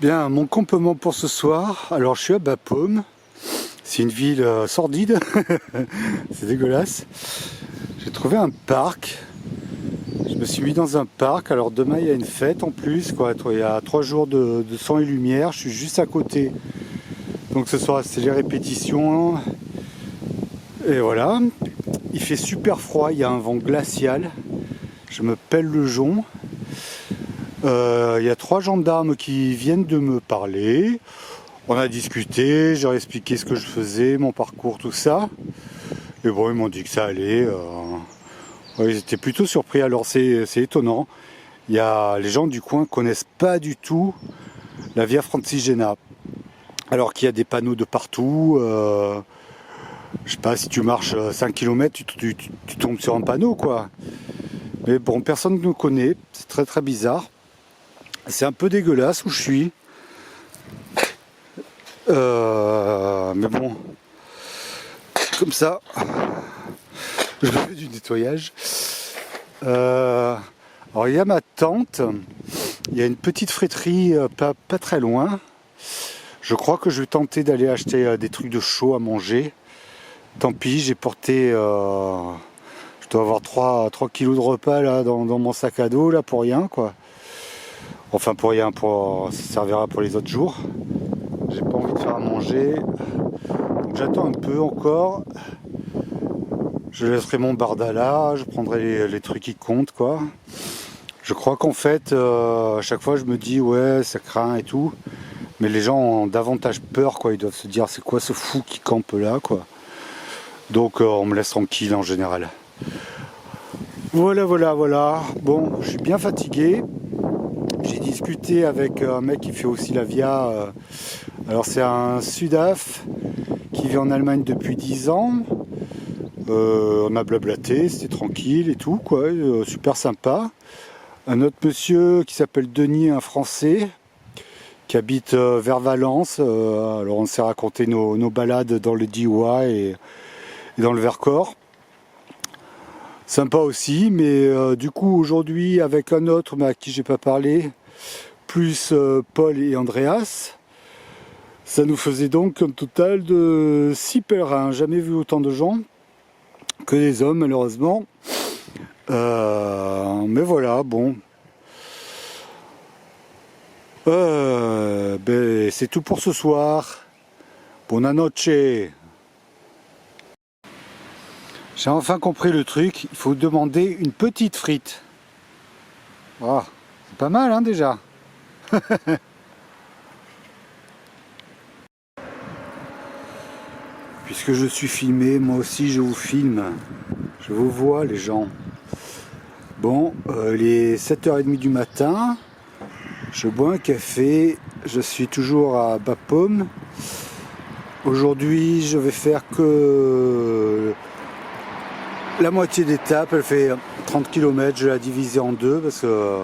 Bien, mon campement pour ce soir. Alors, je suis à Bapaume. C'est une ville sordide. C'est dégueulasse. J'ai trouvé un parc. Je me suis mis dans un parc. Alors, demain, il y a une fête en plus, quoi. Il y a 3 jours de son et lumière. Je suis juste à côté. Donc, ce soir, c'est les répétitions. Et voilà. Il fait super froid. Il y a un vent glacial. Je me pèle le jonc. Il y a 3 gendarmes qui viennent de me parler. On a discuté, j'ai expliqué ce que je faisais, mon parcours, tout ça. Et bon, ils m'ont dit que ça allait. Ouais, ils étaient plutôt surpris, alors c'est étonnant. Les gens du coin connaissent pas du tout la Via Francigena. Alors qu'il y a des panneaux de partout. Je sais pas, si tu marches 5 km, tu tombes sur un panneau, quoi. Mais bon, personne ne me connaît, c'est très très bizarre. C'est un peu dégueulasse où je suis. Mais bon, comme ça, je fais du nettoyage. Alors il y a ma tante, il y a une petite friterie pas très loin. Je crois que je vais tenter d'aller acheter des trucs de chaud à manger. Tant pis, j'ai porté, je dois avoir 3 kilos de repas là dans mon sac à dos là pour rien, quoi. Enfin pour rien, ça servira pour les autres jours. J'ai pas envie de faire à manger. Donc j'attends un peu encore. Je laisserai mon barda là, je prendrai les trucs qui comptent, quoi. Je crois qu'en fait, à chaque fois je me dis ouais ça craint et tout. Mais les gens ont davantage peur, quoi. Ils doivent se dire c'est quoi ce fou qui campe là, quoi. Donc on me laisse tranquille en général. Voilà. Bon, je suis bien fatigué. J'ai discuté avec un mec qui fait aussi la Via. Alors c'est un Sudaf qui vit en Allemagne depuis 10 ans. On a blablaté, c'était tranquille et tout, quoi. Super sympa. Un autre monsieur qui s'appelle Denis, un Français, qui habite vers Valence. Alors on s'est raconté nos balades dans le Diois et dans le Vercors. Sympa aussi, mais du coup aujourd'hui avec un autre mais à qui j'ai pas parlé, plus Paul et Andreas, ça nous faisait donc un total de 6 pèlerins. Jamais vu autant de gens, que des hommes malheureusement. Mais voilà, bon. C'est tout pour ce soir. Buonanotte. J'ai enfin compris le truc, il faut demander une petite frite. Oh, c'est pas mal hein déjà. Puisque je suis filmé, moi aussi je vous filme. Je vous vois les gens. Bon, il est 7h30 du matin. Je bois un café. Je suis toujours à Bapaume. Aujourd'hui, je vais faire que la moitié d'étape. Elle fait 30 km. Je vais la diviser en deux parce que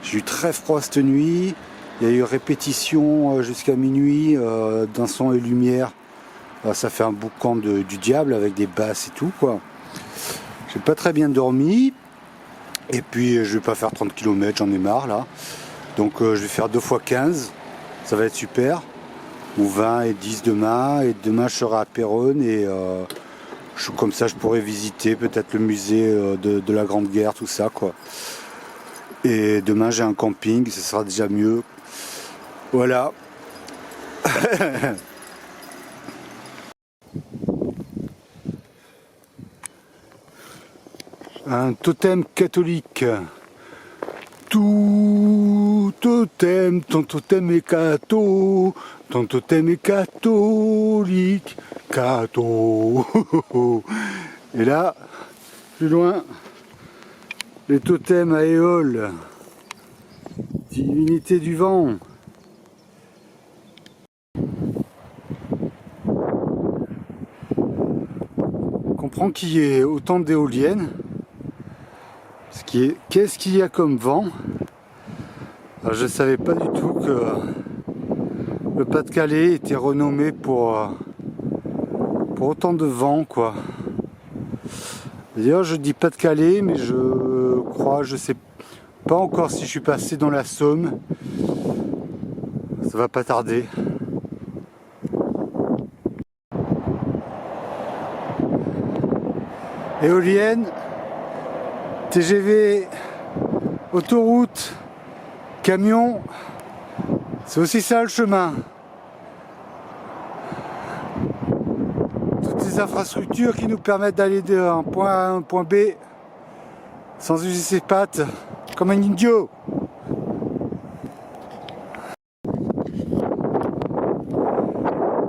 j'ai eu très froid cette nuit. Il y a eu répétition jusqu'à minuit d'un son et lumière. Ça fait un boucan du diable avec des basses et tout, quoi. J'ai pas très bien dormi. Et puis je vais pas faire 30 km, j'en ai marre là. Donc je vais faire 2 x 15. Ça va être super. Ou 20 et 10 demain. Et demain je serai à Péronne et comme ça je pourrais visiter peut-être le musée de la Grande Guerre, tout ça, quoi. Et demain j'ai un camping, ce sera déjà mieux. Voilà. Un totem catholique. Tout totem, ton totem est catho, ton totem est catholique, catho. Et là, plus loin, les totems à Éole, divinité du vent. On comprend qu'il y ait autant d'éoliennes. Qu'est-ce qu'il y a comme vent? Alors, je ne savais pas du tout que le Pas-de-Calais était renommé pour autant de vent, quoi. D'ailleurs, je dis Pas-de-Calais, mais je sais pas encore si je suis passé dans la Somme. Ça va pas tarder. Éolienne, TGV, autoroute, camion, c'est aussi ça le chemin. Toutes ces infrastructures qui nous permettent d'aller d'un point A à un point B sans user ses pattes, comme un idiot.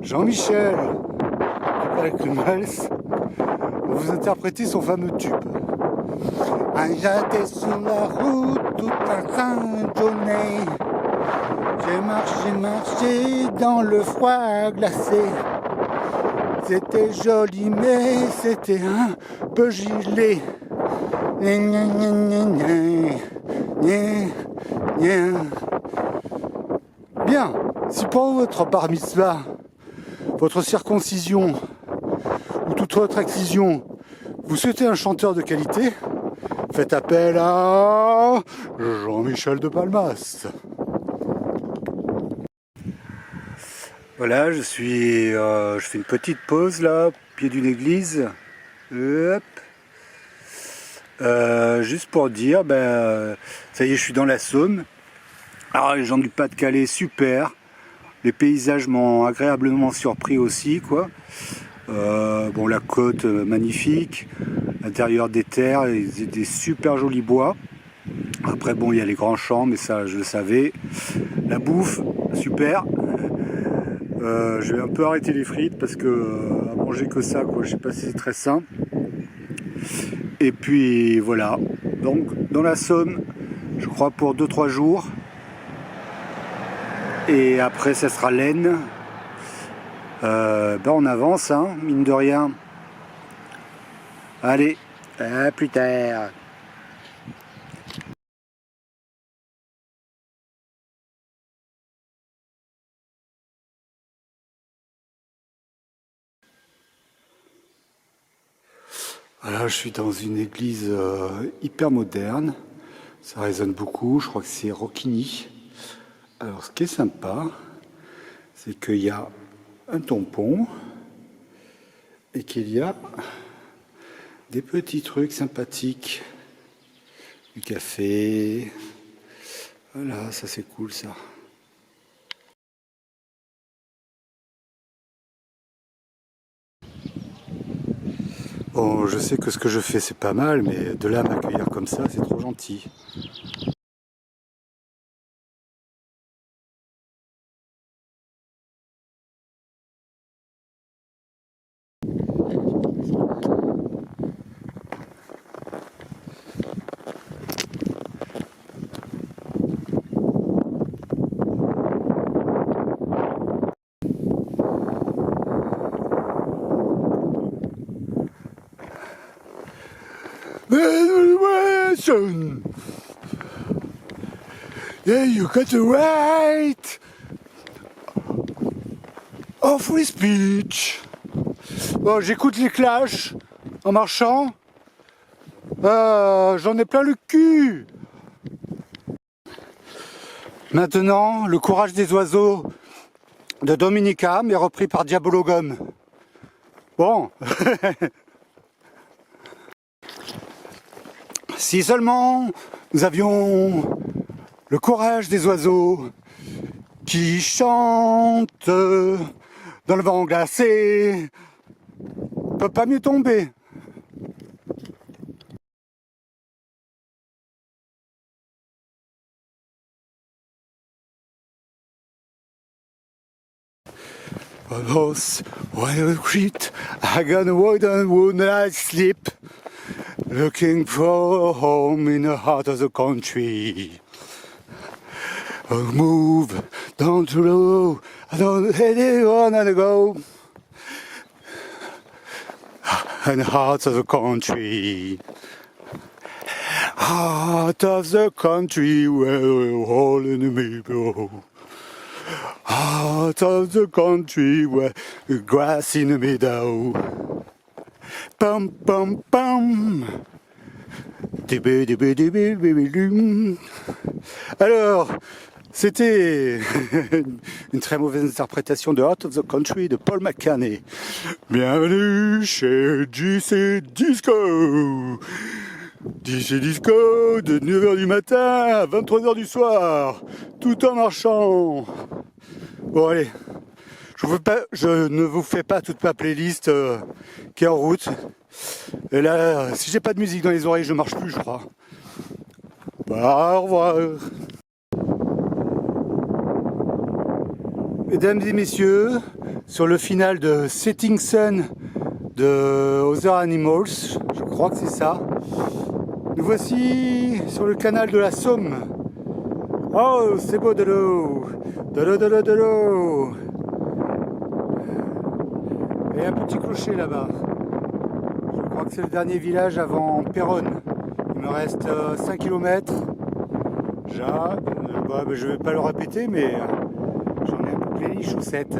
Jean-Michel, avec le Miles, va vous interpréter son fameux tube. J'étais sur la route toute la sainte journée. J'ai marché dans le froid glacé. C'était joli mais c'était un peu gelé. Bien, si pour votre bar mitzvah, votre circoncision ou toute autre excision, vous souhaitez un chanteur de qualité, faites appel à Jean-Michel de Palmas. Voilà, je fais une petite pause là, au pied d'une église. Hop. Juste pour dire, ça y est, je suis dans la Saône. Alors les gens du Pas-de-Calais, super. Les paysages m'ont agréablement surpris aussi, quoi. Bon, la côte magnifique, l'intérieur des terres, des super jolis bois. Après, bon, il y a les grands champs, mais ça, je le savais. La bouffe, super. Je vais un peu arrêter les frites parce que à manger que ça, quoi, je sais pas si c'est très sain. Et puis voilà. Donc, dans la Saône, je crois pour 2-3 jours. Et après, ça sera l'Aisne. On avance, hein, mine de rien. Allez, à plus tard. Voilà, je suis dans une église hyper moderne. Ça résonne beaucoup, je crois que c'est Roquigny. Alors, ce qui est sympa, c'est qu'il y a un tampon et qu'il y a des petits trucs sympathiques. Du café. Voilà, ça c'est cool ça. Bon, je sais que ce que je fais c'est pas mal, mais de là à m'accueillir comme ça, c'est trop gentil. Yeah, you got the right of free speech. Bon, j'écoute les Clash en marchant. J'en ai plein le cul. Maintenant, le courage des oiseaux de Dominica, mais repris par Diabologum. Bon. Si seulement nous avions le courage des oiseaux qui chantent dans le vent glacé, on peut pas mieux tomber. Almost while I creep, I gonna walk down wood and I sleep, looking for a home in the heart of the country. I'll move down the road, I don't hate anyone and go. And the heart of the country. Heart of the country where we're all in the middle. Heart of the country where the grass in the meadow. Pum pum pum. Alors, C'était une très mauvaise interprétation de Out of the Country de Paul McCartney. Bienvenue chez JC Disco. JC Disco de 9h du matin à 23h du soir, tout en marchant. Bon allez, je ne vous fais pas toute ma playlist qui est en route. Et là, si j'ai pas de musique dans les oreilles, je marche plus, je crois. Bah, au revoir. Mesdames et messieurs, sur le final de Setting Sun de Other Animals, je crois que c'est ça, nous voici sur le canal de la Somme. Oh, c'est beau de l'eau, de l'eau, de l'eau, de l'eau. Et un petit clocher là-bas. Je crois que c'est le dernier village avant Péronne. Il me reste 5 km. Je ne vais pas le répéter, mais j'en ai un peu plein les chaussettes.